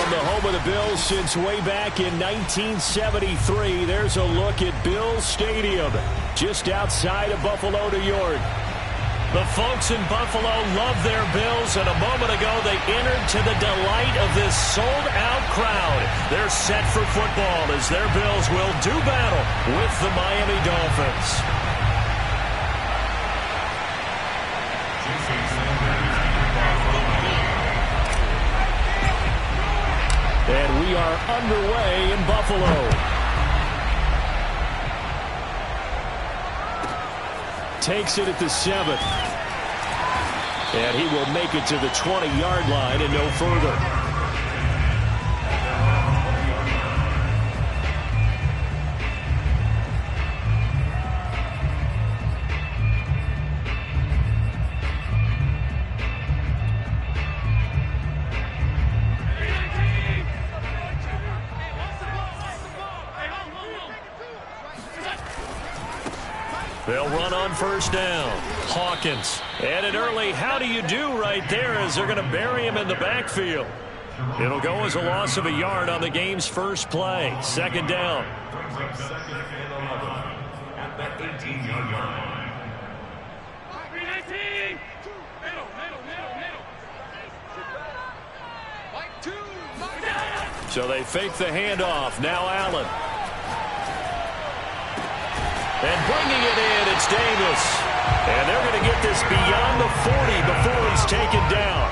From the home of the Bills since way back in 1973, there's a look at Bills Stadium, just outside of Buffalo, New York. The folks in Buffalo love their Bills, and a moment ago they entered to the delight of this sold-out crowd. They're set for football as their Bills will do battle with the Miami Dolphins. And we are underway in Buffalo. Takes it at the 7. And he will make it to the 20-yard line and no further. They'll run on first down. Hawkins. And an early how do you do right there as they're going to bury him in the backfield. It'll go as a loss of a yard on the game's first play. Second down. At the 18-yard line. So they fake the handoff. Now Allen. And bringing it in, it's Davis. And they're going to get this beyond the 40 before he's taken down.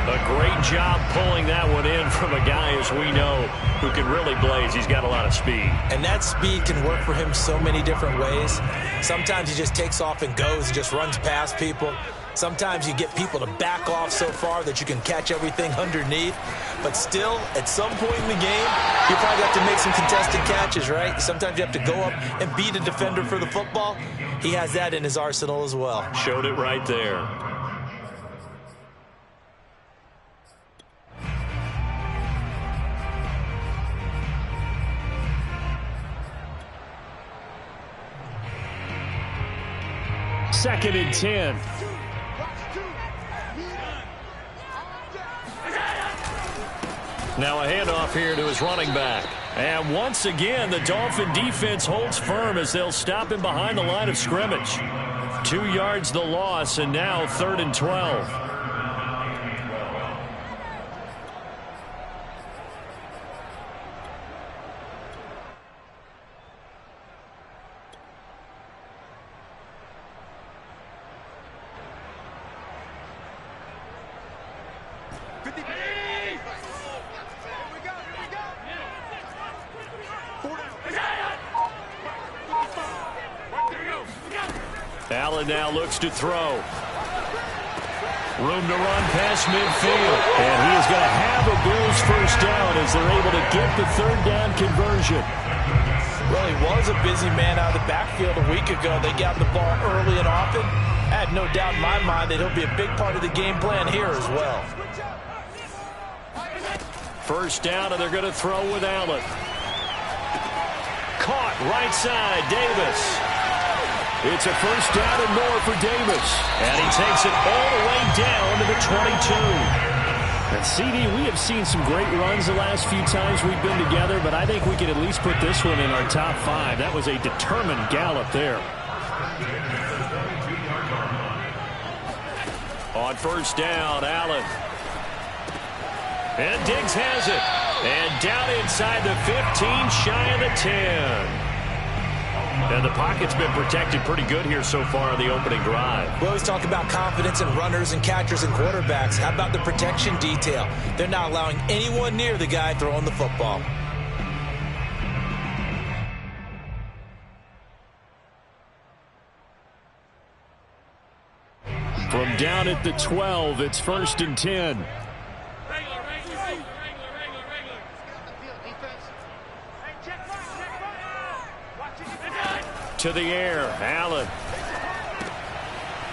A great job pulling that one in from a guy, as we know, who can really blaze. He's got a lot of speed. And that speed can work for him so many different ways. Sometimes he just takes off and goes and just runs past people. Sometimes you get people to back off so far that you can catch everything underneath. But still, at some point in the game, you probably have to make some contested catches, right? Sometimes you have to go up and beat a defender for the football. He has that in his arsenal as well. Showed it right there. Second and 10. Now a handoff here to his running back. And once again, the Dolphin defense holds firm as they'll stop him behind the line of scrimmage. 2 yards the loss, and now 3rd and 12. Allen now looks to throw. Room to run past midfield. And he is going to have a Bills first down as they're able to get the 3rd down conversion. Well, he was a busy man out of the backfield a week ago. They got the ball early and often. I have no doubt in my mind that he'll be a big part of the game plan here as well. First down, and they're going to throw with Allen. Caught right side, Davis. It's a first down and more for Davis. And he takes it all the way down to the 22. And CD, we have seen some great runs the last few times we've been together, but I think we can at least put this one in our top 5. That was a determined gallop there. On first down, Allen. And Diggs has it. And down inside the 15, shy of the 10. And the pocket's been protected pretty good here so far on the opening drive. We always talk about confidence in runners and catchers and quarterbacks. How about the protection detail? They're not allowing anyone near the guy throwing the football. From down at the 12, it's 1st and 10. To the air, Allen.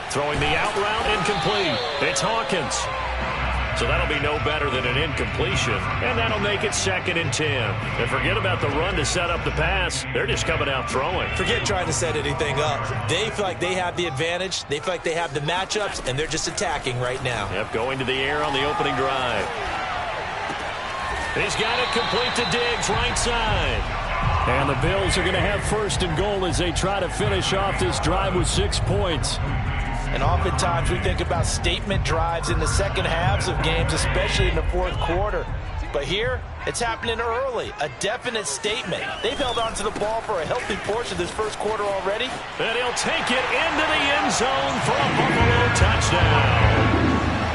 Throwing the out route, incomplete. It's Hawkins. So that'll be no better than an incompletion, and that'll make it 2nd and 10. And forget about the run to set up the pass. They're just coming out throwing. Forget trying to set anything up. They feel like they have the advantage. They feel like they have the matchups, and they're just attacking right now. Yep, going to the air on the opening drive. He's got it complete to Diggs, right side. And the Bills are going to have first and goal as they try to finish off this drive with 6 points. And oftentimes we think about statement drives in the second halves of games, especially in the fourth quarter. But here, it's happening early. A definite statement. They've held on to the ball for a healthy portion of this first quarter already. And he'll take it into the end zone for a Buffalo touchdown.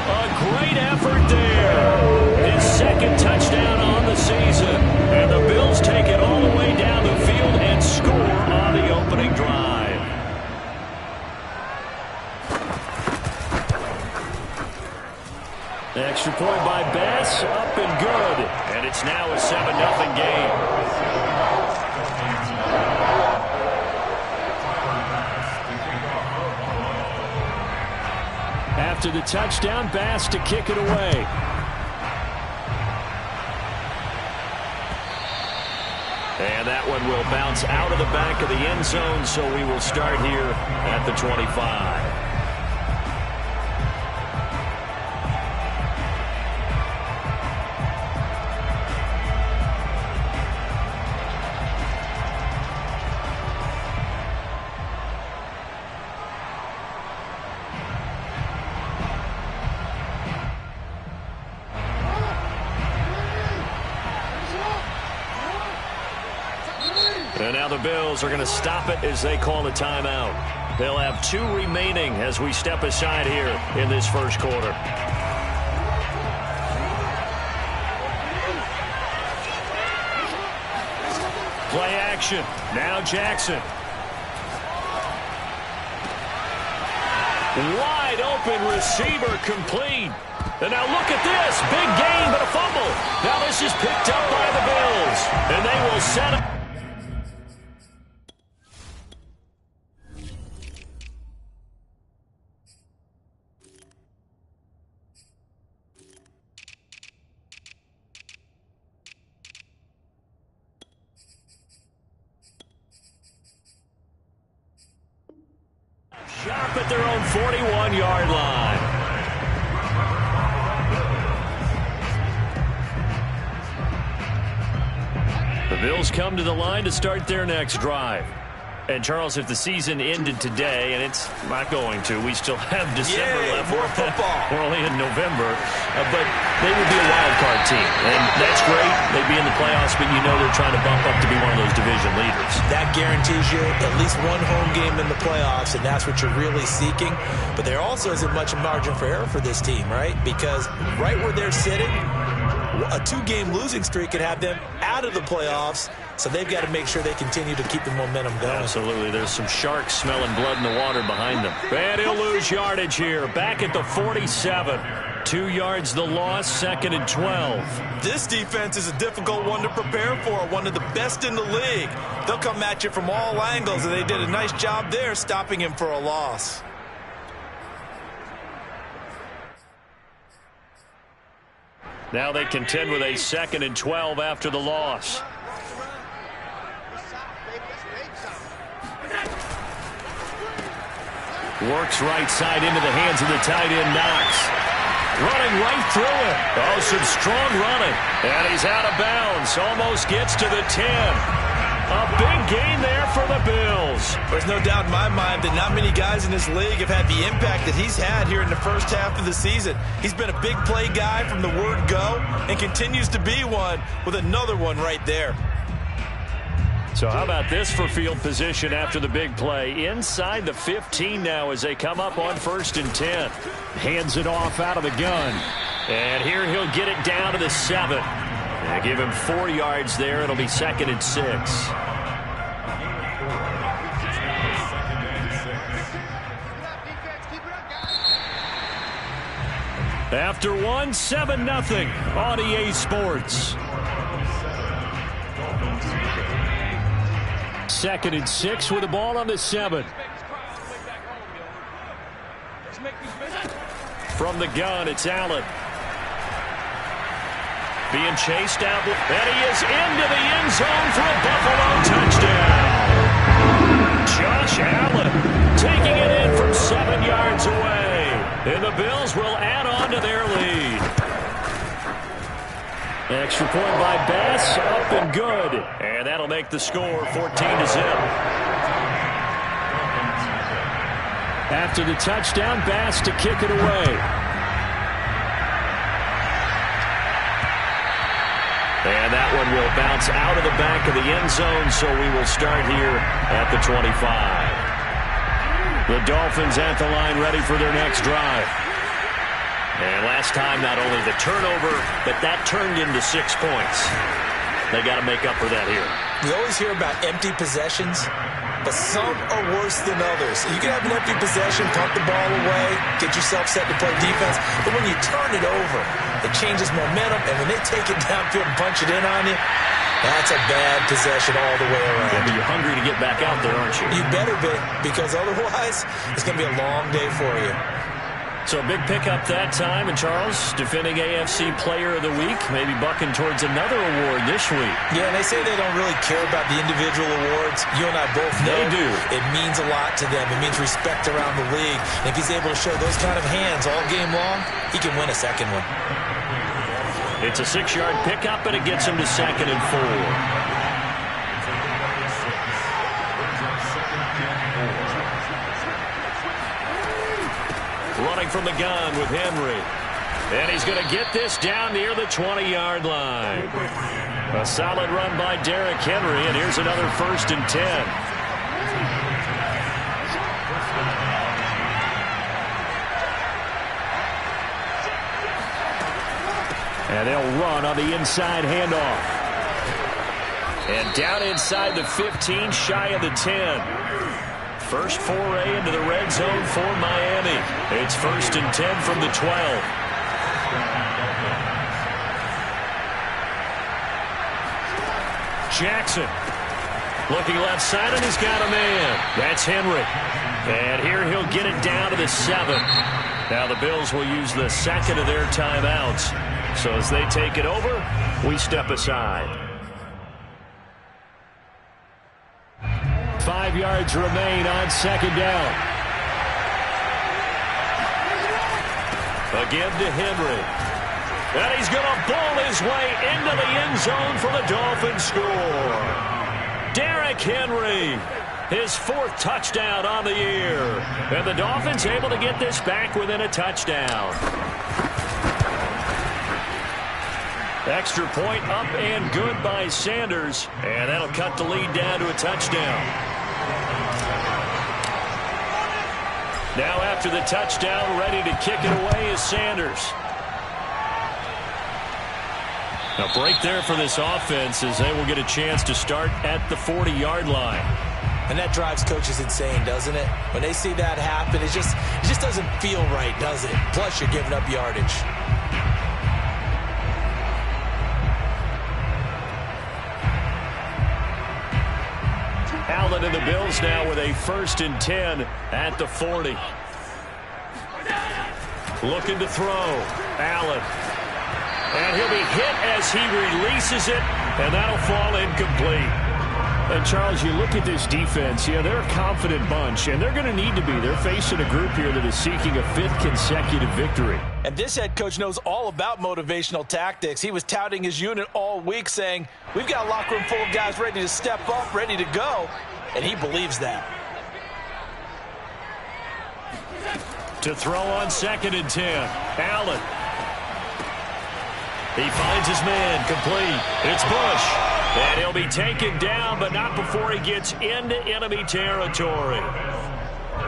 A great effort there. His second touchdown on the season. And the Bills take it all the way down the field and score on the opening drive. Extra point by Bass, up and good. And it's now a 7-0 game. After the touchdown, Bass to kick it away. And that one will bounce out of the back of the end zone, so we will start here at the 25. And now the Bills are going to stop it as they call a timeout. They'll have 2 remaining as we step aside here in this first quarter. Play action. Now Jackson. Wide open receiver complete. And now look at this. Big gain, but a fumble. Now this is picked up by the Bills. And they will set up. Sharp at their own 41-yard line. The Bills come to the line to start their next drive. And, Charles, if the season ended today, and it's not going to, we still have December left. More football. We're only in November. But they would be a wild card team. And that's great. They'd be in the playoffs, but you know they're trying to bump up to be one of those division leaders. That guarantees you at least one home game in the playoffs, and that's what you're really seeking. But there also isn't much margin for error for this team, right? Because right where they're sitting, a 2-game losing streak could have them out of the playoffs. So they've got to make sure they continue to keep the momentum going. Absolutely. There's some sharks smelling blood in the water behind them. And he'll lose yardage here. Back at the 47. 2 yards the loss, 2nd and 12. This defense is a difficult one to prepare for, one of the best in the league. They'll come at you from all angles, and they did a nice job there stopping him for a loss. Now they contend with a 2nd and 12 after the loss. Works right side into the hands of the tight end, Knox. Running right through it. Oh, some strong running. And he's out of bounds. Almost gets to the 10. A big gain there for the Bills. There's no doubt in my mind that not many guys in this league have had the impact that he's had here in the first half of the season. He's been a big play guy from the word go and continues to be one with another one right there. So how about this for field position after the big play? Inside the 15 now as they come up on 1st and 10. Hands it off out of the gun. And here he'll get it down to the 7. And give him 4 yards there. It'll be 2nd and 6. After 1, 7-0 on EA Sports. 2nd and 6 with the ball on the 7. From the gun, it's Allen. Being chased out, and he is into the end zone for a Buffalo touchdown. Josh Allen taking it in from 7 yards away. And the Bills will add on to their lead. Extra point by Bass, up and good. And that'll make the score 14-0. After the touchdown, Bass to kick it away. And that one will bounce out of the back of the end zone, so we will start here at the 25. The Dolphins at the line ready for their next drive. And last time, not only the turnover, but that turned into 6 points. They got to make up for that here. We always hear about empty possessions, but some are worse than others. You can have an empty possession, punt the ball away, get yourself set to play defense, but when you turn it over, it changes momentum, and when they take it downfield and punch it in on you, that's a bad possession all the way around. Yeah, but you're hungry to get back out there, aren't you? You better be, because otherwise, it's going to be a long day for you. So big pickup that time, and Charles, defending AFC Player of the Week, maybe bucking towards another award this week. Yeah, and they say they don't really care about the individual awards. You and I both know they do. It means a lot to them. It means respect around the league. And if he's able to show those kind of hands all game long, he can win a second one. It's a 6-yard pickup, and it gets him to 2nd and 4. Running from the gun with Henry. And he's going to get this down near the 20-yard line. A solid run by Derrick Henry, and here's another 1st and 10. And they'll run on the inside handoff. And down inside the 15, shy of the 10. First foray into the red zone for Miami. It's 1st and 10 from the 12. Jackson looking left side, and he's got a man. That's Henry. And here he'll get it down to the 7. Now the Bills will use the 2nd of their timeouts. So as they take it over, we step aside. 5 yards remain on 2nd down. Again to Henry. And he's going to ball his way into the end zone for the Dolphins score. Derrick Henry, his 4th touchdown on the year. And the Dolphins able to get this back within a touchdown. Extra point up and good by Sanders. And that'll cut the lead down to a touchdown. Now after the touchdown, ready to kick it away is Sanders. A break there for this offense as they will get a chance to start at the 40-yard line. And that drives coaches insane, doesn't it? When they see that happen, it just doesn't feel right, does it? Plus, you're giving up yardage. Allen and the Bills now with a 1st and 10 at the 40. Looking to throw. Allen. And he'll be hit as he releases it, and that'll fall incomplete. And, Charles, you look at this defense, yeah, they're a confident bunch, and they're going to need to be. They're facing a group here that is seeking a 5th consecutive victory. And this head coach knows all about motivational tactics. He was touting his unit all week saying, we've got a locker room full of guys ready to step up, ready to go, and he believes that. To throw on 2nd and 10, Allen. He finds his man, complete. It's Bush. And he'll be taken down, but not before he gets into enemy territory.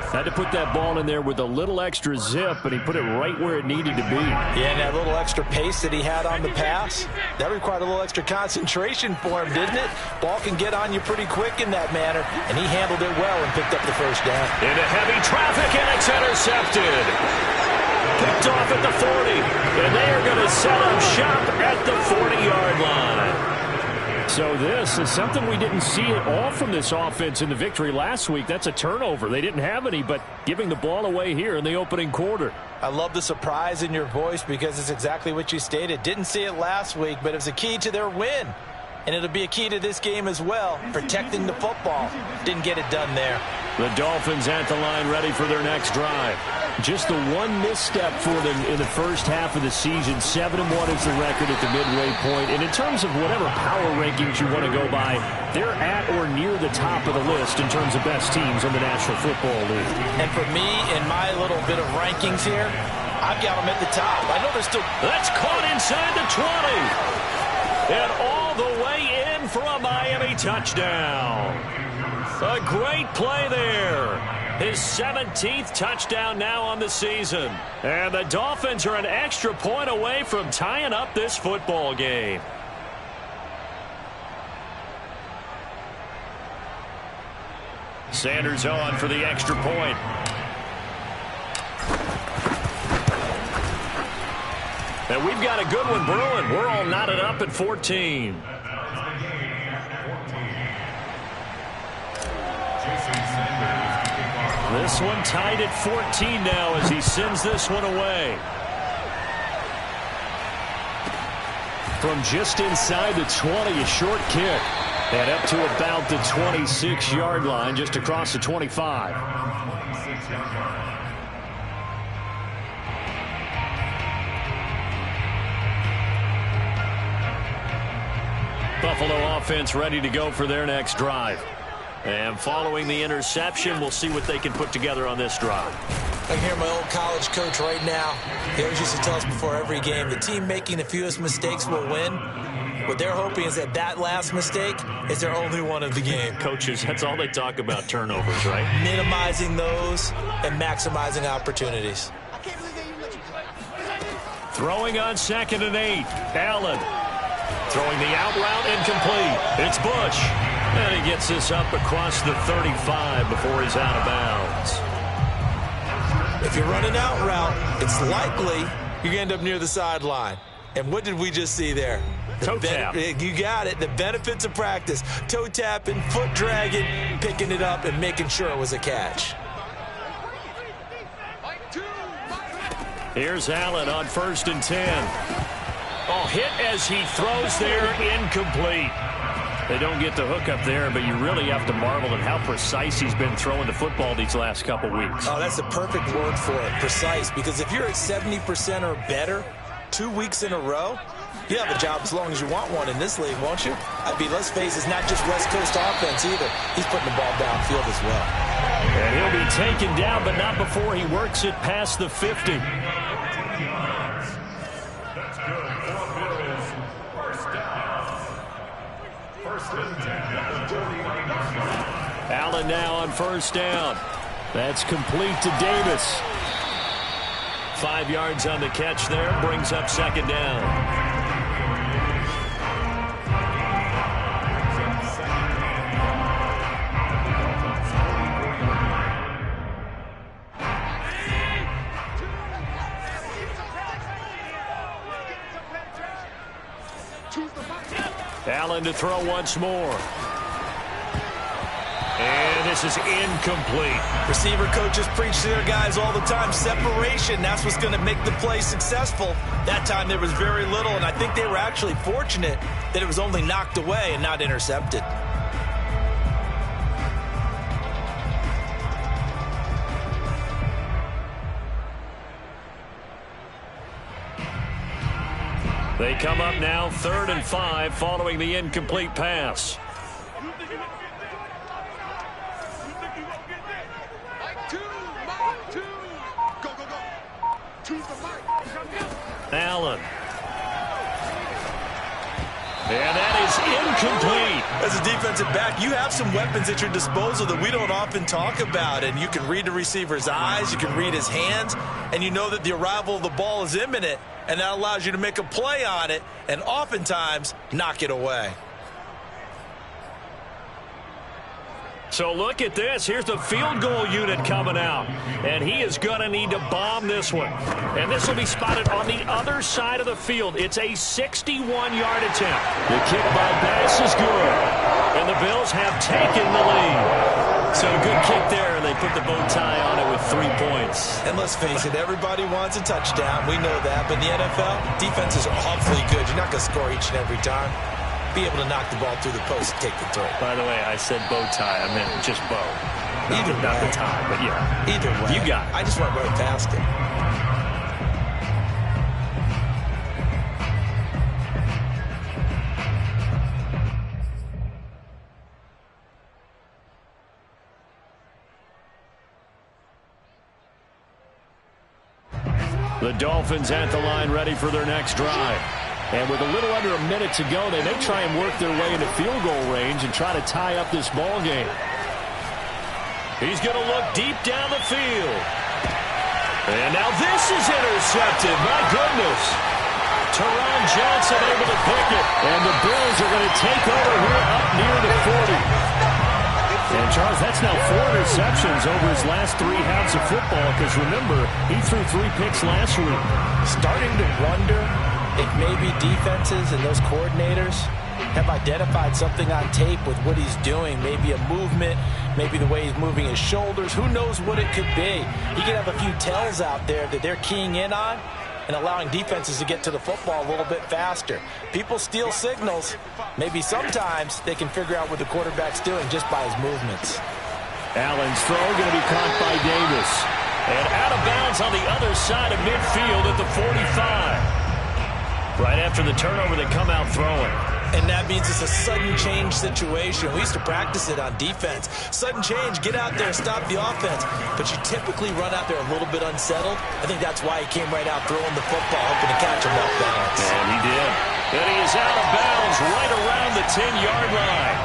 Had to put that ball in there with a little extra zip, and he put it right where it needed to be. Yeah, and that little extra pace that he had on the pass, that required a little extra concentration for him, didn't it? Ball can get on you pretty quick in that manner, and he handled it well and picked up the 1st down. Into heavy traffic, and it's intercepted. Picked off at the 40, and they are going to set up shop at the 40-yard line. So this is something we didn't see at all from this offense in the victory last week. That's a turnover. They didn't have any, but giving the ball away here in the opening quarter. I love the surprise in your voice because it's exactly what you stated. Didn't see it last week, but it was a key to their win. And it'll be a key to this game as well, protecting the football. Didn't get it done there. The Dolphins at the line ready for their next drive. Just the one misstep for them in the first half of the season. 7-1 is the record at the midway point. And in terms of whatever power rankings you want to go by, they're at or near the top of the list in terms of best teams in the National Football League. And for me, in my little bit of rankings here, I've got them at the top. I know they're still... That's caught inside the 20. And all the way in for a Miami touchdown. A great play there. His 17th touchdown now on the season. And the Dolphins are an extra point away from tying up this football game. Sanders on for the extra point. And we've got a good one brewing. We're all knotted up at 14. This one tied at 14 now as he sends this one away. From just inside the 20, a short kick. And up to about the 26-yard line, just across the 25. Buffalo offense ready to go for their next drive. And following the interception, we'll see what they can put together on this drive. I can hear my old college coach right now. He always used to tell us before every game, the team making the fewest mistakes will win. What they're hoping is that that last mistake is their only one of the game. Coaches, that's all they talk about, turnovers, right? Minimizing those and maximizing opportunities. Throwing on 2nd and 8. Allen throwing the out route incomplete. It's Bush. And he gets this up across the 35 before he's out of bounds. If you run an out route, it's likely you're going to end up near the sideline. And what did we just see there? Toe tap. You got it. The benefits of practice. Toe tapping, foot dragging, picking it up, and making sure it was a catch. Here's Allen on 1st and 10. Oh, hit as he throws there, incomplete. They don't get the hook up there, but you really have to marvel at how precise he's been throwing the football these last couple weeks. Oh, that's the perfect word for it, precise, because if you're at 70% or better 2 weeks in a row, you have a job as long as you want one in this league, won't you? I mean, let's face it, it's not just West Coast offense either. He's putting the ball downfield as well. And he'll be taken down, but not before he works it past the 50. Allen now on 1st down. That's complete to Davis. 5 yards on the catch there. Brings up 2nd down. Allen to throw once more. And this is incomplete. Receiver coaches preach to their guys all the time. Separation, that's what's going to make the play successful. That time there was very little, and I think they were actually fortunate that it was only knocked away and not intercepted. They come up now 3rd and 5 following the incomplete pass. Allen. And that is incomplete. As a defensive back, you have some weapons at your disposal that we don't often talk about. And you can read the receiver's eyes, you can read his hands, and you know that the arrival of the ball is imminent. And that allows you to make a play on it and oftentimes knock it away. So look at this. Here's the field goal unit coming out. And he is going to need to bomb this one. And this will be spotted on the other side of the field. It's a 61-yard attempt. The kick by Bass is good. And the Bills have taken the lead. So a good kick there, and they put the bow tie on it with 3 points. And let's face it, everybody wants a touchdown. We know that. But in the NFL, defenses are awfully good. You're not going to score each and every time. be able to knock the ball through the post and take the throw. By the way, I said bow tie. I meant just bow. Not the tie, but yeah. Either way. You got it. I just went right past it. The Dolphins at the line ready for their next drive. And with a little under a minute to go, they may try and work their way into field goal range and try to tie up this ball game. He's going to look deep down the field. And now this is intercepted. My goodness. Teron Johnson able to pick it. And the Bills are going to take over here up near the 40. And, Charles, that's now 4 interceptions over his last 3 halves of football because, remember, he threw 3 picks last week. Starting to wonder if maybe defenses and those coordinators have identified something on tape with what he's doing. Maybe a movement, maybe the way he's moving his shoulders. Who knows what it could be? He could have a few tells out there that they're keying in on and allowing defenses to get to the football a little bit faster. People steal signals. Maybe sometimes they can figure out what the quarterback's doing just by his movements. Allen's throw going to be caught by Davis. And out of bounds on the other side of midfield at the 45. Right after the turnover, they come out throwing. And that means it's a sudden change situation. We used to practice it on defense. Sudden change, get out there, stop the offense. But you typically run out there a little bit unsettled. I think that's why he came right out throwing the football, hoping to catch him off balance. And he did. And he is out of bounds right around the 10-yard line.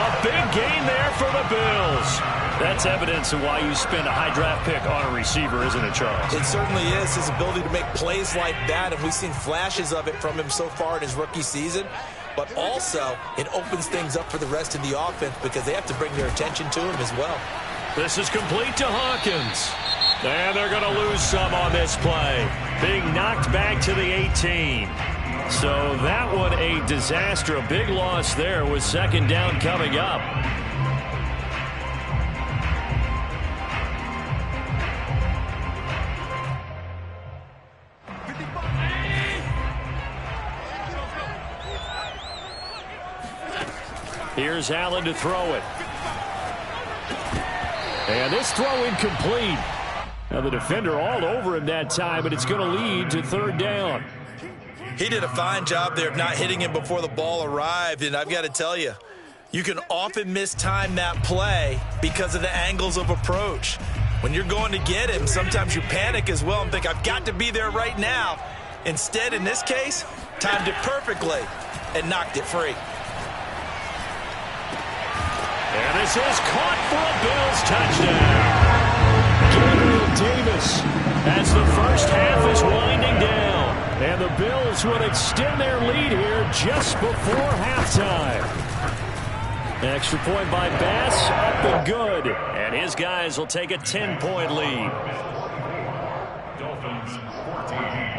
A big gain there for the Bills. That's evidence of why you spend a high draft pick on a receiver, isn't it, Charles? It certainly is. His ability to make plays like that, and we've seen flashes of it from him so far in his rookie season. But also, it opens things up for the rest of the offense because they have to bring their attention to him as well. This is complete to Hawkins. And they're going to lose some on this play. Being knocked back to the 18. So that one a disaster. A big loss there with second down coming up. Here's Allen to throw it. And this throw incomplete. Now the defender all over him that time, but it's going to lead to third down. He did a fine job there of not hitting him before the ball arrived, and I've got to tell you, you can often mistime that play because of the angles of approach. When you're going to get him, sometimes you panic as well and think, I've got to be there right now. Instead, in this case, timed it perfectly and knocked it free. And this is caught for a Bills touchdown. Gabriel Davis as the first half is winding down. And the Bills would extend their lead here just before halftime. Extra point by Bass, up and good. And his guys will take a 10-point lead. Dolphins 14.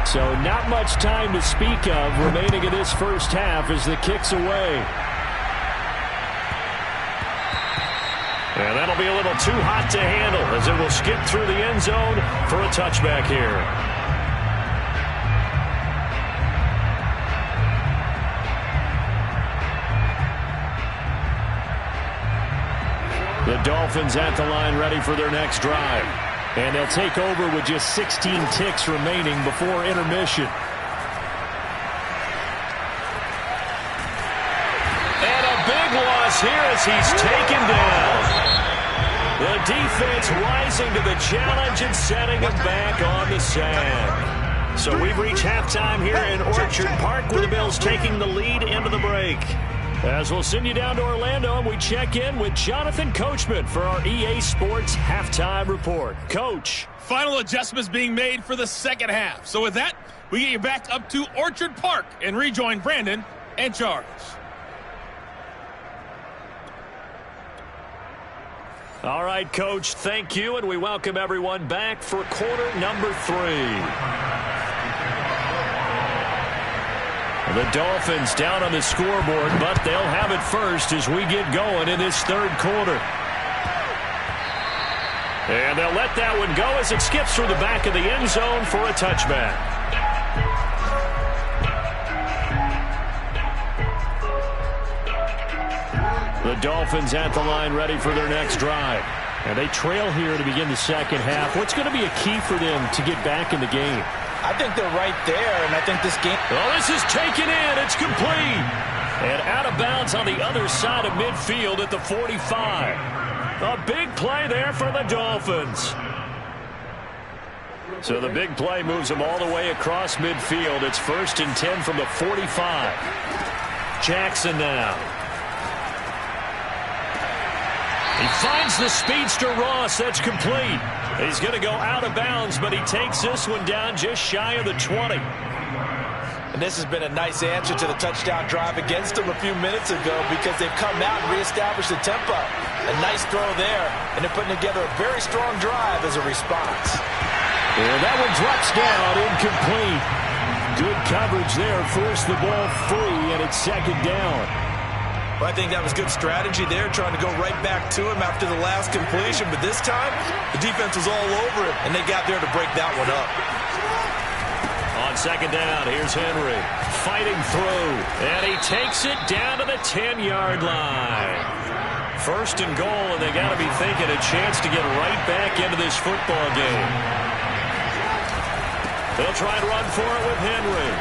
So not much time to speak of remaining in this first half as the kick's away. And that'll be a little too hot to handle as it will skip through the end zone for a touchback here. The Dolphins at the line ready for their next drive. And they'll take over with just 16 ticks remaining before intermission. And a big loss here as he's taken down. The defense rising to the challenge and setting him back on the sand. So we've reached halftime here in Orchard Park with the Bills taking the lead into the break. As we'll send you down to Orlando, and we check in with Jonathan Coachman for our EA Sports Halftime Report. Coach. Final adjustments being made for the second half. So with that, we get you back up to Orchard Park and rejoin Brandon and Charles. All right, Coach, thank you, and we welcome everyone back for quarter number 3. The Dolphins down on the scoreboard, but they'll have it first as we get going in this third quarter. And they'll let that one go as it skips through the back of the end zone for a touchback. The Dolphins at the line ready for their next drive. And they trail here to begin the second half. What's going to be a key for them to get back in the game? I think they're right there, and I think this game... Oh, this is taken in. It's complete. And out of bounds on the other side of midfield at the 45. A big play there for the Dolphins. So the big play moves them all the way across midfield. It's 1st and 10 from the 45. Jackson now. He finds the speedster Ross. That's complete. He's going to go out of bounds, but he takes this one down just shy of the 20. And this has been a nice answer to the touchdown drive against them a few minutes ago because they've come out and reestablished the tempo. A nice throw there, and they're putting together a very strong drive as a response. And that one drops down, incomplete. Good coverage there, forced the ball free, and it's 2nd down. Well, I think that was good strategy there, trying to go right back to him after the last completion. But this time, the defense was all over it, and they got there to break that one up. On 2nd down, here's Henry fighting through, and he takes it down to the 10-yard line. 1st and goal, and they got to be thinking a chance to get right back into this football game. They'll try and run for it with Henry.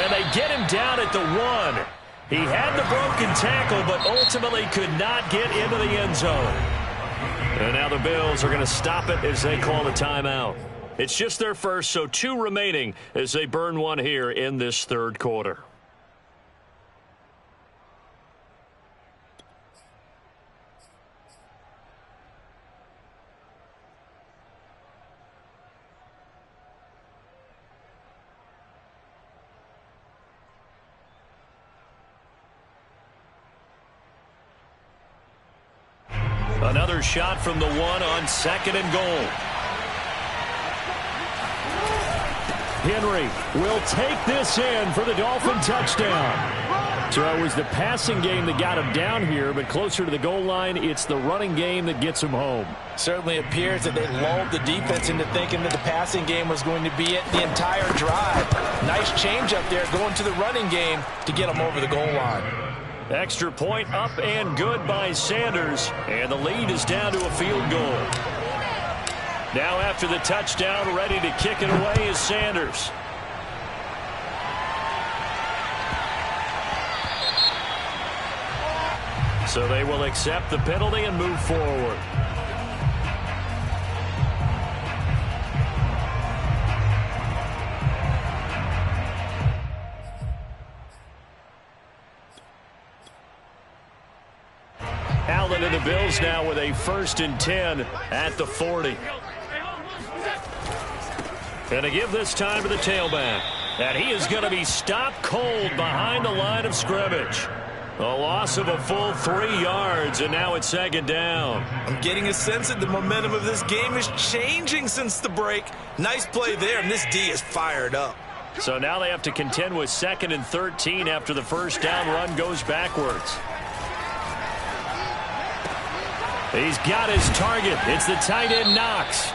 And they get him down at the 1. He had the broken tackle, but ultimately could not get into the end zone. And now the Bills are going to stop it as they call a timeout. It's just their first, so 2 remaining as they burn one here in this 3rd quarter. Another shot from the 1 on 2nd and goal. Henry will take this in for the Dolphin touchdown. So it was the passing game that got him down here, but closer to the goal line, it's the running game that gets him home. Certainly appears that they lulled the defense into thinking that the passing game was going to be it the entire drive. Nice change up there going to the running game to get them over the goal line. Extra point up and good by Sanders, and the lead is down to a field goal. Now after the touchdown, ready to kick it away is Sanders. So they will accept the penalty and move forward. Allen and the Bills now with a 1st and 10 at the 40. And to give this time to the tailback. And he is going to be stopped cold behind the line of scrimmage. A loss of a full 3 yards, and now it's 2nd down. I'm getting a sense that the momentum of this game is changing since the break. Nice play there, and this D is fired up. So now they have to contend with 2nd and 13 after the 1st down run goes backwards. He's got his target. It's the tight end Knox.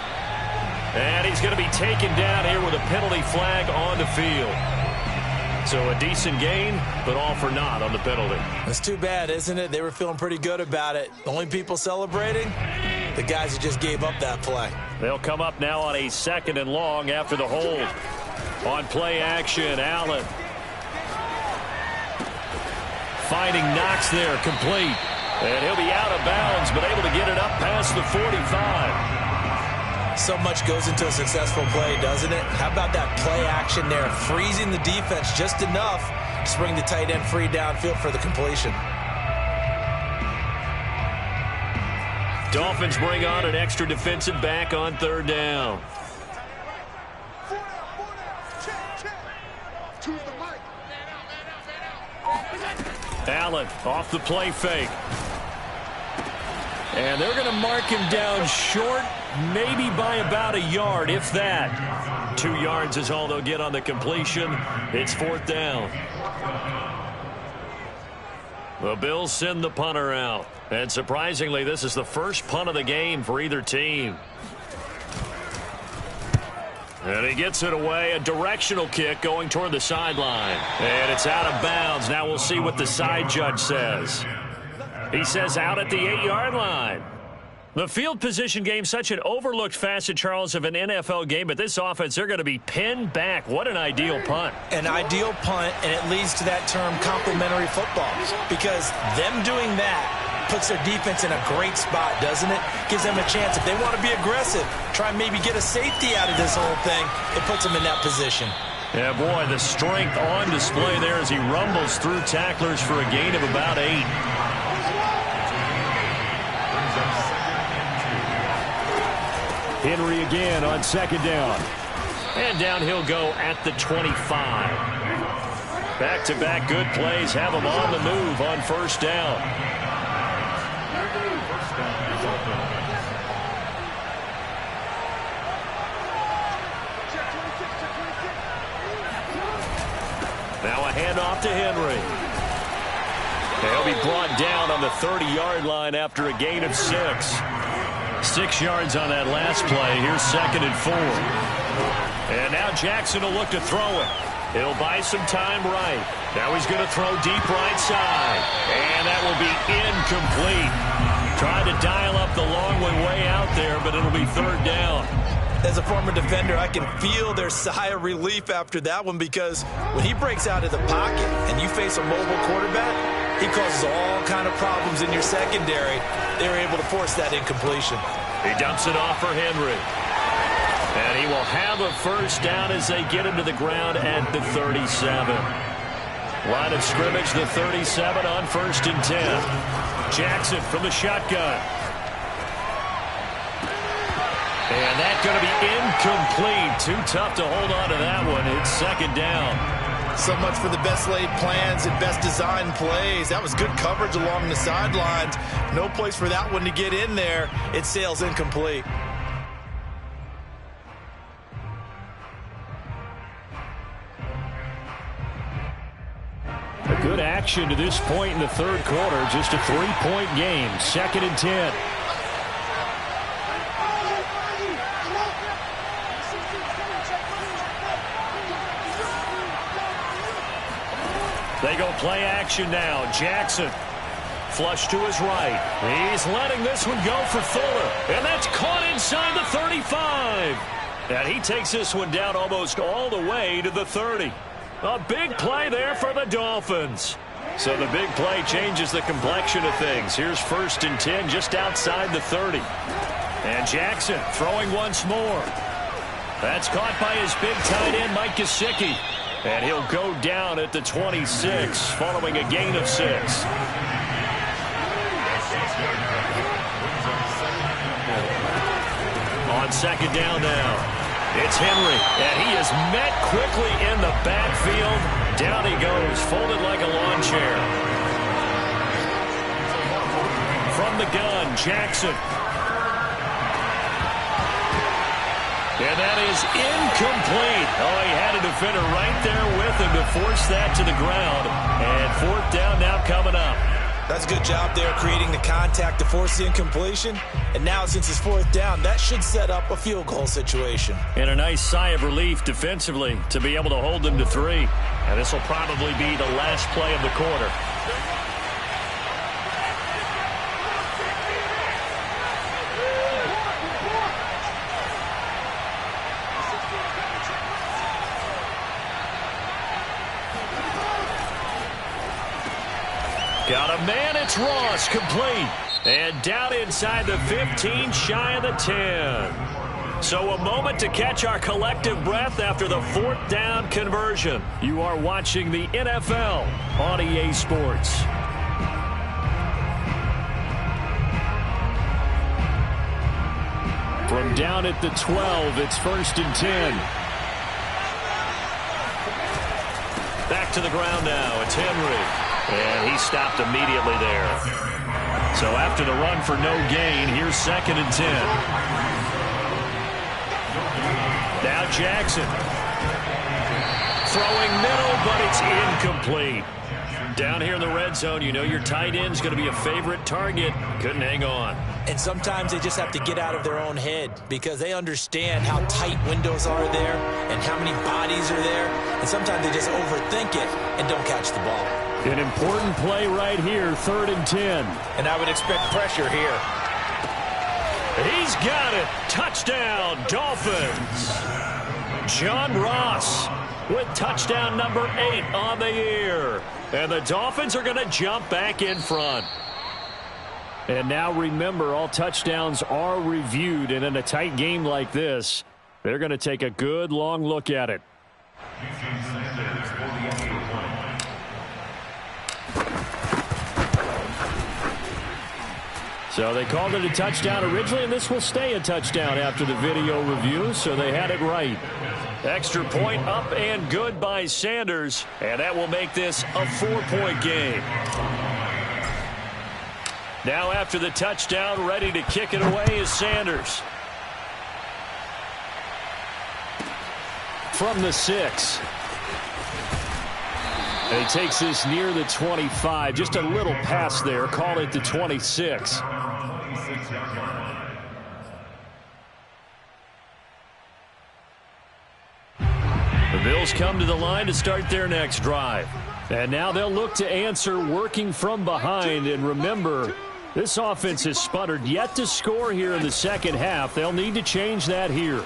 And he's going to be taken down here with a penalty flag on the field. So a decent gain, but all for naught on the penalty. It's too bad, isn't it? They were feeling pretty good about it. The only people celebrating, the guys who just gave up that play. They'll come up now on a 2nd and long after the hold. On play action, Allen. Finding Knox there, complete. And he'll be out of bounds, but able to get it up past the 45. So much goes into a successful play, doesn't it? How about that play action there, freezing the defense just enough to bring the tight end free downfield for the completion. Dolphins bring on an extra defensive back on 3rd down. Allen off the play fake. And they're going to mark him down short, maybe by about a yard, if that. 2 yards is all they'll get on the completion. It's 4th down. The Bills send the punter out. And surprisingly, this is the first punt of the game for either team. And he gets it away. A directional kick going toward the sideline. And it's out of bounds. Now we'll see what the side judge says. He says out at the 8-yard line. The field position game, such an overlooked facet, Charles, of an NFL game. But this offense, they're going to be pinned back. What an ideal punt. An ideal punt, and it leads to that term complementary football. Because them doing that puts their defense in a great spot, doesn't it? Gives them a chance. If they want to be aggressive, try and maybe get a safety out of this whole thing, it puts them in that position. Yeah, boy, the strength on display there as he rumbles through tacklers for a gain of about 8. Henry again on second down. And down he'll go at the 25. Back-to-back good plays have him on the move on first down. Now a handoff to Henry. He'll be brought down on the 30-yard line after a gain of 6. 6 yards on that last play. Here's 2nd and 4. And now Jackson will look to throw it. He'll buy some time right. Now he's going to throw deep right side. And that will be incomplete. Trying to dial up the long one way out there, but it'll be 3rd down. As a former defender, I can feel their sigh of relief after that one, because when he breaks out of the pocket and you face a mobile quarterback, he causes all kind of problems in your secondary. They were able to force that incompletion. He dumps it off for Henry. And he will have a first down as they get him to the ground at the 37. Line of scrimmage, the 37 on 1st and 10. Jackson from the shotgun. And that's going to be incomplete. Too tough to hold on to that one. It's 2nd down. So much for the best laid plans and best designed plays. That was good coverage along the sidelines. No place for that one to get in there. It sails incomplete. A good action to this point in the 3rd quarter. Just a 3-point game. 2nd and 10. They go play action now. Jackson flush to his right. He's letting this one go for Fuller. And that's caught inside the 35. And he takes this one down almost all the way to the 30. A big play there for the Dolphins. So the big play changes the complexion of things. Here's 1st and 10 just outside the 30. And Jackson throwing once more. That's caught by his big tight end, Mike Gesicki. And he'll go down at the 26 following a gain of 6. On 2nd down now. It's Henry, and he is met quickly in the backfield. Down he goes, folded like a lawn chair. From the gun, Jackson. And that is incomplete. Oh, he had a defender right there with him to force that to the ground. And 4th down now coming up. That's a good job there creating the contact to force the incompletion. And now since it's 4th down, that should set up a field goal situation. And a nice sigh of relief defensively to be able to hold them to 3. And this will probably be the last play of the quarter. Got a man, it's Ross, complete. And down inside the 15, shy of the 10. So a moment to catch our collective breath after the 4th down conversion. You are watching the NFL on EA Sports. From down at the 12, it's 1st and 10. Back to the ground now, it's Henry. And he stopped immediately there. So after the run for no gain, here's 2nd and 10. Now Jackson. Throwing middle, but it's incomplete. Down here in the red zone, you know your tight end's going to be a favorite target. Couldn't hang on. And sometimes they just have to get out of their own head because they understand how tight windows are there and how many bodies are there. And sometimes they just overthink it and don't catch the ball. An important play right here, 3rd and 10. And I would expect pressure here. He's got it. Touchdown, Dolphins. John Ross with touchdown number 8 on the year. And the Dolphins are going to jump back in front. And now remember, all touchdowns are reviewed. And in a tight game like this, they're going to take a good long look at it. So they called it a touchdown originally, and this will stay a touchdown after the video review, so they had it right. Extra point up and good by Sanders, and that will make this a 4-point game. Now after the touchdown, ready to kick it away is Sanders. From the 6. And he takes this near the 25. Just a little pass there. Call it the 26. The Bills come to the line to start their next drive. And now they'll look to answer working from behind. And remember, this offense has sputtered yet to score here in the second half. They'll need to change that here.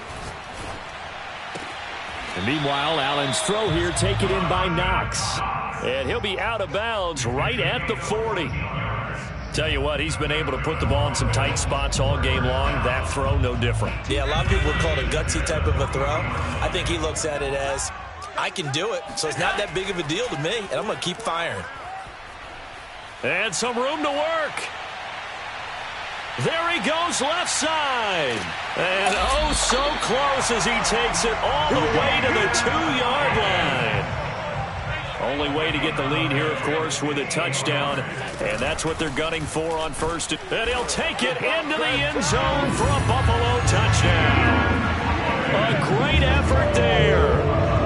And meanwhile, Allen's throw here taken in by Knox. And he'll be out of bounds right at the 40. Tell you what, he's been able to put the ball in some tight spots all game long. That throw, no different. Yeah, a lot of people would call it a gutsy type of a throw. I think he looks at it as, I can do it, so it's not that big of a deal to me, and I'm going to keep firing. And some room to work. There he goes left side. And oh, so close as he takes it all the way to the 2-yard line. Only way to get the lead here, of course, with a touchdown. And that's what they're gunning for on first. And he'll take it into the end zone for a Buffalo touchdown. A great effort there.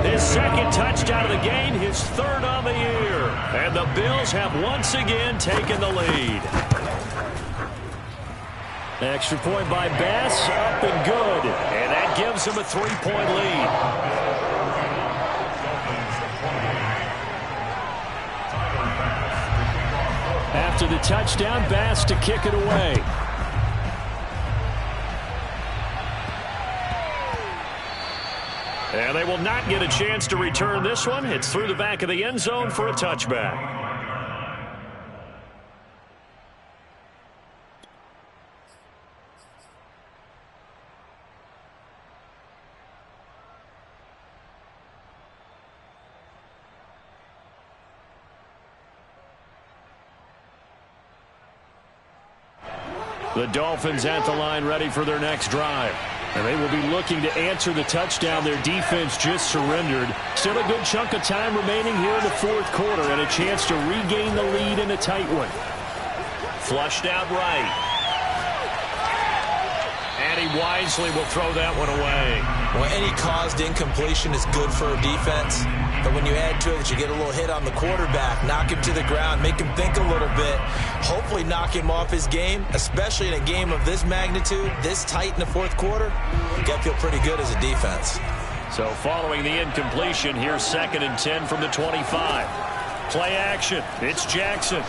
His second touchdown of the game, his 3rd on the year. And the Bills have once again taken the lead. Extra point by Bass, up and good. And that gives him a 3-point lead. After the touchdown, Bass to kick it away. And they will not get a chance to return this one. It's through the back of the end zone for a touchback. The Dolphins at the line ready for their next drive. And they will be looking to answer the touchdown their defense just surrendered. Still a good chunk of time remaining here in the 4th quarter and a chance to regain the lead in a tight one. Flushed out right. And he wisely will throw that one away. Well, any caused incompletion is good for a defense. But when you add to it that you get a little hit on the quarterback, knock him to the ground, make him think a little bit, hopefully knock him off his game, especially in a game of this magnitude, this tight in the 4th quarter, you got to feel pretty good as a defense. So following the incompletion, here's 2nd and 10 from the 25. Play action. It's Jackson.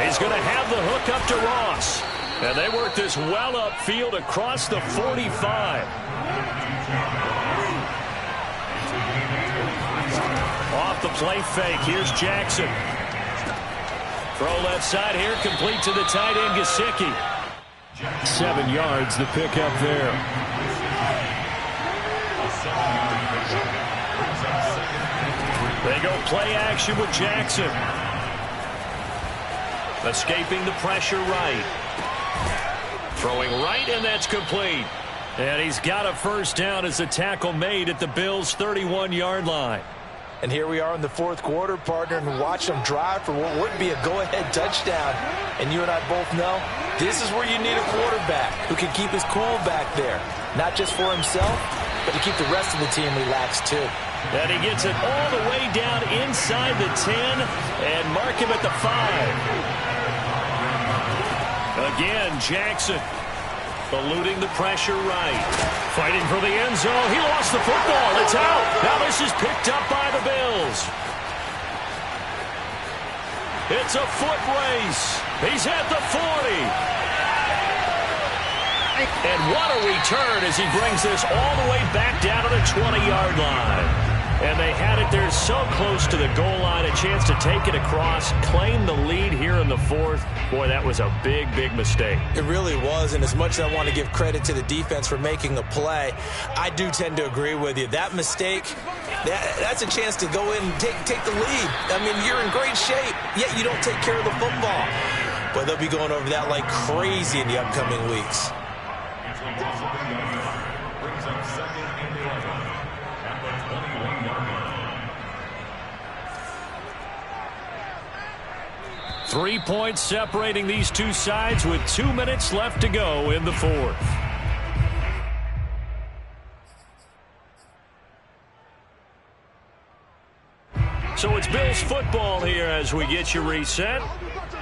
He's going to have the hook up to Ross. And they work this well upfield across the 45. Off the play fake. Here's Jackson. Throw left side here, complete to the tight end, Gesicki. 7 yards, the pickup there. They go play action with Jackson. Escaping the pressure right. Throwing right, and that's complete. And he's got a first down as the tackle made at the Bills' 31-yard line. And here we are in the 4th quarter, partner, and watch them drive for what would be a go-ahead touchdown. And you and I both know this is where you need a quarterback who can keep his cool back there, not just for himself, but to keep the rest of the team relaxed too. And he gets it all the way down inside the 10 and mark him at the 5. Again, Jackson eluding the pressure right. Fighting for the end zone. He lost the football. It's out. Now this is picked up by the Bills. It's a foot race. He's at the 40. And what a return as he brings this all the way back down to the 20-yard line. And they had it there so close to the goal line, a chance to take it across, claim the lead here in the 4th. Boy, that was a big, big mistake. It really was, and as much as I want to give credit to the defense for making the play, I do tend to agree with you. That mistake, that's a chance to go in and take the lead. I mean, you're in great shape, yet you don't take care of the football. But they'll be going over that like crazy in the upcoming weeks. Brings up 2nd and 11 at the 21-yard line. 3 points separating these two sides with 2 minutes left to go in the 4th. So it's Bills football here as we get you reset.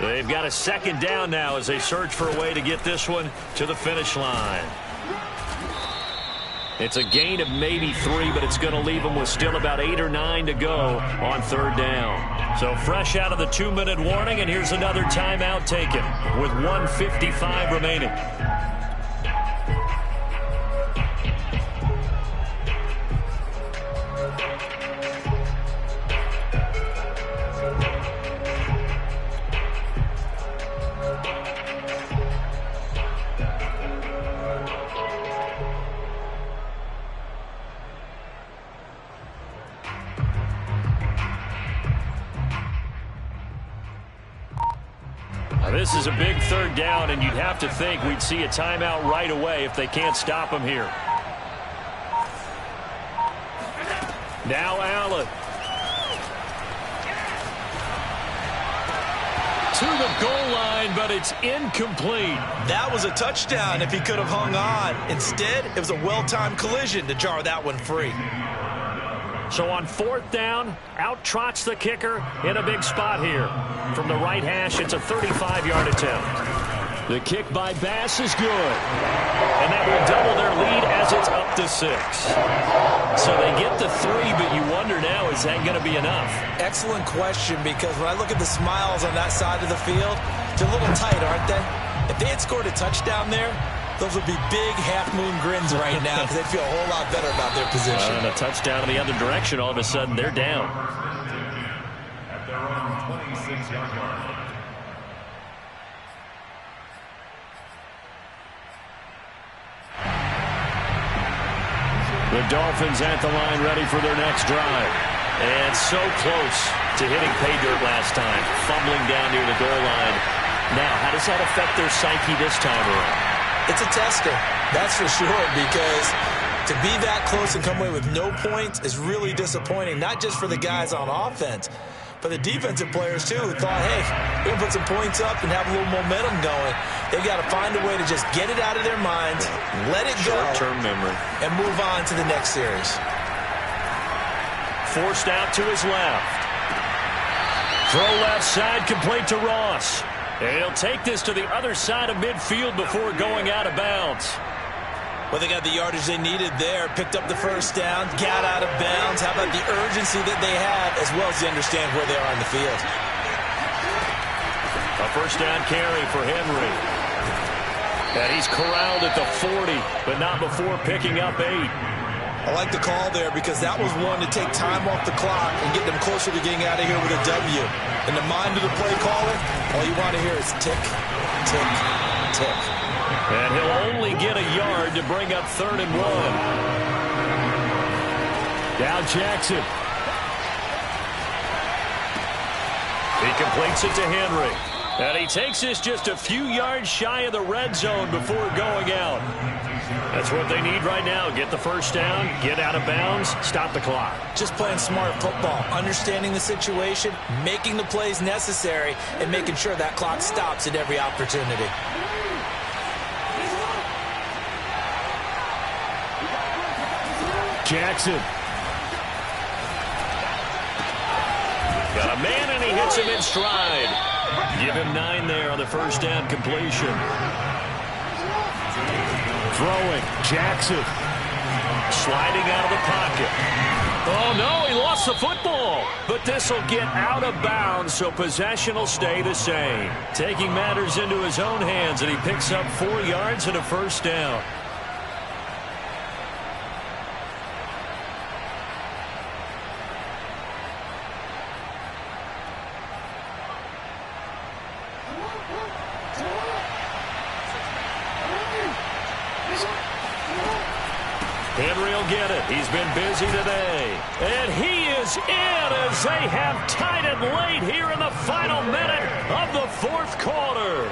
They've got a 2nd down now as they search for a way to get this one to the finish line. It's a gain of maybe 3, but it's going to leave them with still about 8 or 9 to go on 3rd down. So fresh out of the 2-minute warning, and here's another timeout taken with 1:55 remaining. This is a big 3rd down, and you'd have to think we'd see a timeout right away if they can't stop him here. Now Allen. To the goal line, but it's incomplete. That was a touchdown if he could have hung on. Instead, it was a well-timed collision to jar that one free. So on 4th down, out trots the kicker in a big spot here. From the right hash, it's a 35-yard attempt. The kick by Bass is good. And that will double their lead as it's up to 6. So they get the 3, but you wonder now, is that going to be enough? Excellent question, because when I look at the smiles on that side of the field, they're a little tight, aren't they? If they had scored a touchdown there, those would be big half-moon grins right now because they feel a whole lot better about their position. And a touchdown in the other direction, all of a sudden they're down. At their own 26-yard line. The Dolphins at the line ready for their next drive. And so close to hitting pay dirt last time, fumbling down near the goal line. Now, how does that affect their psyche this time around? It's a tester, that's for sure, because to be that close and come away with no points is really disappointing, not just for the guys on offense, but the defensive players, too, who thought, hey, we can put some points up and have a little momentum going. They've got to find a way to just get it out of their minds, let it go, short-term memory, and move on to the next series. Forced out to his left. Throw left side, complete to Ross. And he'll take this to the other side of midfield before going out of bounds. Well, they got the yardage they needed there, picked up the 1st down, got out of bounds. How about the urgency that they have, as well as they understand where they are on the field? A 1st down carry for Henry. And he's corralled at the 40, but not before picking up 8. I like the call there because that was one to take time off the clock and get them closer to getting out of here with a W. In the mind of the play caller, all you want to hear is tick, tick, tick. And he'll only get a yard to bring up 3rd and 1. Now Jackson. He completes it to Henry. And he takes this just a few yards shy of the red zone before going out. That's what they need right now. Get the 1st down, get out of bounds, stop the clock. Just playing smart football, understanding the situation, making the plays necessary, and making sure that clock stops at every opportunity. Jackson. Got a man, and he hits him in stride. Give him 9 there on the first down completion. Throwing, Jackson. Sliding out of the pocket. Oh, no, he lost the football. But this will get out of bounds, so possession will stay the same. Taking matters into his own hands, and he picks up 4 yards and a first down. Henry will get it. He's been busy today. And he is in as they have tied it late here in the final minute of the fourth quarter.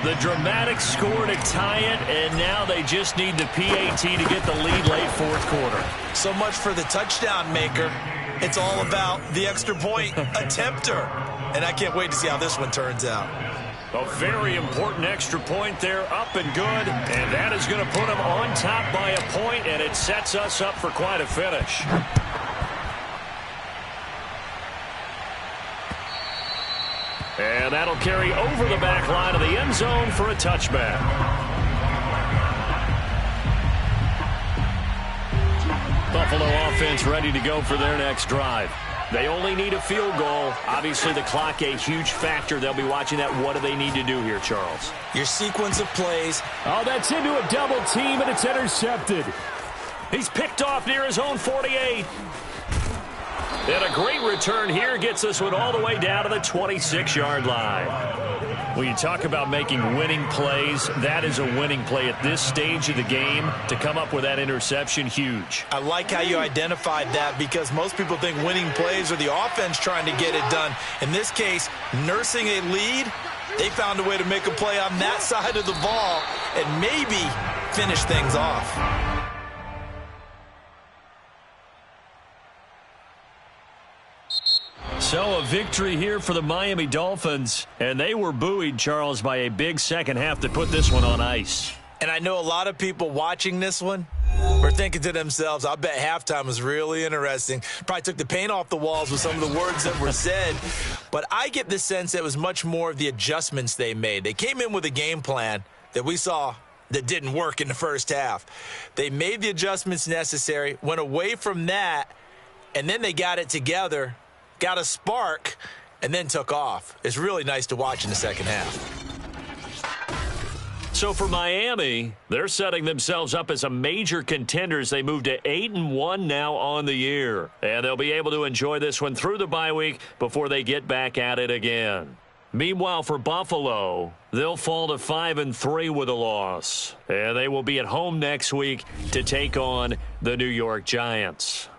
The dramatic score to tie it, and now they just need the PAT to get the lead late fourth quarter. So much for the touchdown maker. It's all about the extra point attempter. And I can't wait to see how this one turns out. A very important extra point there, up and good, and that is going to put them on top by a point, and it sets us up for quite a finish. And that'll carry over the back line of the end zone for a touchback. Buffalo offense ready to go for their next drive. They only need a field goal. Obviously, the clock a huge factor. They'll be watching that. What do they need to do here, Charles? Your sequence of plays. Oh, that's into a double team, and it's intercepted. He's picked off near his own 48. And a great return here gets this one all the way down to the 26-yard line. When you talk about making winning plays, that is a winning play at this stage of the game. To come up with that interception, huge. I like how you identified that, because most people think winning plays are the offense trying to get it done. In this case, nursing a lead, they found a way to make a play on that side of the ball and maybe finish things off. So a victory here for the Miami Dolphins, and they were buoyed, Charles, by a big second half to put this one on ice. And I know a lot of people watching this one were thinking to themselves, I bet halftime was really interesting. Probably took the paint off the walls with some of the words that were said. But I get the sense that it was much more of the adjustments they made. They came in with a game plan that we saw that didn't work in the first half. They made the adjustments necessary, went away from that, and then they got it together, got a spark, and then took off. It's really nice to watch in the second half. So for Miami, they're setting themselves up as a major contender as they move to 8-1 now on the year. And they'll be able to enjoy this one through the bye week before they get back at it again. Meanwhile, for Buffalo, they'll fall to 5-3 with a loss. And they will be at home next week to take on the New York Giants.